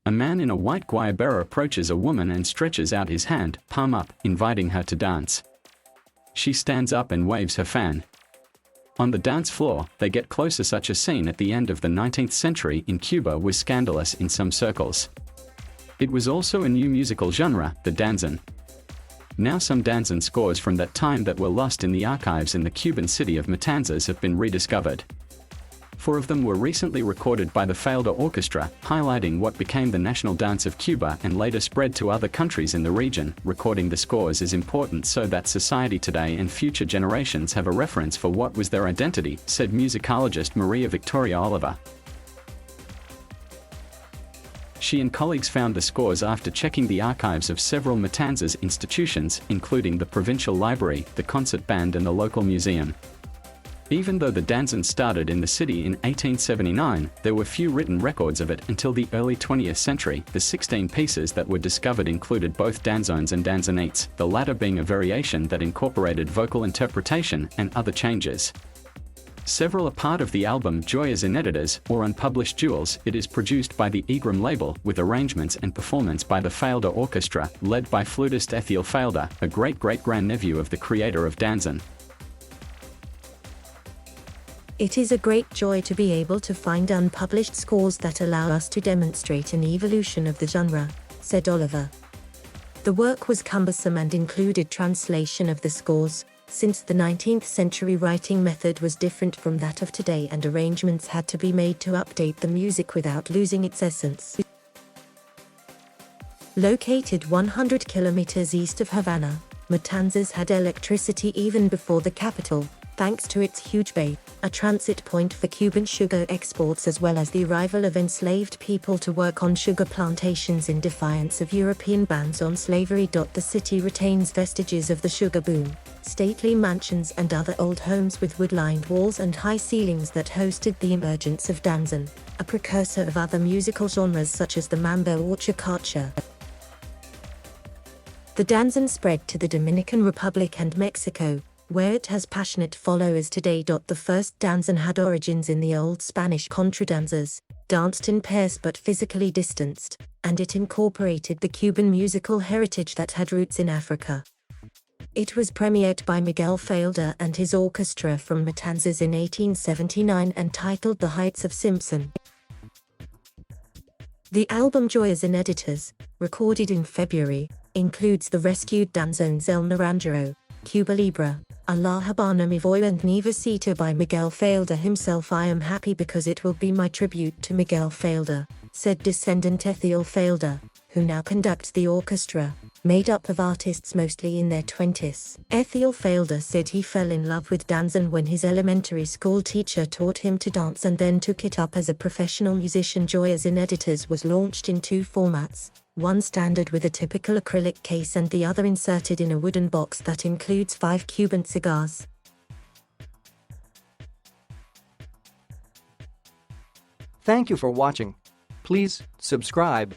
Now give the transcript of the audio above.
A man in a white guayabera approaches a woman and stretches out his hand, palm up, inviting her to dance. She stands up and waves her fan. On the dance floor, they get closer. Such a scene at the end of the 19th century in Cuba was scandalous in some circles. It was also a new musical genre, the danzón. Now some danzón scores from that time that were lost in the archives in the Cuban city of Matanzas have been rediscovered. 4 of them were recently recorded by the Failde Orchestra, highlighting what became the national dance of Cuba and later spread to other countries in the region. Recording the scores is important so that society today and future generations have a reference for what was their identity, said musicologist Maria Victoria Oliver. She and colleagues found the scores after checking the archives of several Matanzas institutions, including the Provincial Library, the Concert Band and the local museum. Even though the danzón started in the city in 1879, there were few written records of it until the early 20th century. The 16 pieces that were discovered included both danzones and danzonettes, the latter being a variation that incorporated vocal interpretation and other changes. Several are part of the album Joyas Inéditas, or Unpublished Jewels. It is produced by the Egram label, with arrangements and performance by the Failde Orchestra, led by flutist Ethiel Failde, a great-great-grandnephew of the creator of danzón. It is a great joy to be able to find unpublished scores that allow us to demonstrate an evolution of the genre, said Oliver. The work was cumbersome and included translation of the scores, since the 19th century writing method was different from that of today and arrangements had to be made to update the music without losing its essence. Located 100 kilometers east of Havana, Matanzas had electricity even before the capital, thanks to its huge bay, a transit point for Cuban sugar exports as well as the arrival of enslaved people to work on sugar plantations in defiance of European bans on slavery. The city retains vestiges of the sugar boom, stately mansions and other old homes with wood-lined walls and high ceilings that hosted the emergence of danzón, a precursor of other musical genres such as the mambo or cha-cha. The danzón spread to the Dominican Republic and Mexico, where it has passionate followers today. The first danzón had origins in the old Spanish contradanzas, danced in pairs but physically distanced, and it incorporated the Cuban musical heritage that had roots in Africa. It was premiered by Miguel Failde and his orchestra from Matanzas in 1879 and titled The Heights of Simpson. The album Joyas Inéditas, recorded in February, includes the rescued danzones El Naranjero, Cuba Libre, A La Habana Mi Voy and Nevesita by Miguel Failde himself. I am happy because it will be my tribute to Miguel Failde, said descendant Ethiel Failde, who now conducts the orchestra, made up of artists mostly in their 20s. Ethiel Failde said he fell in love with danzón when his elementary school teacher taught him to dance and then took it up as a professional musician. Joyas Inéditas was launched in 2 formats, one standard with a typical acrylic case and the other inserted in a wooden box that includes 5 Cuban cigars. Thank you for watching. Please subscribe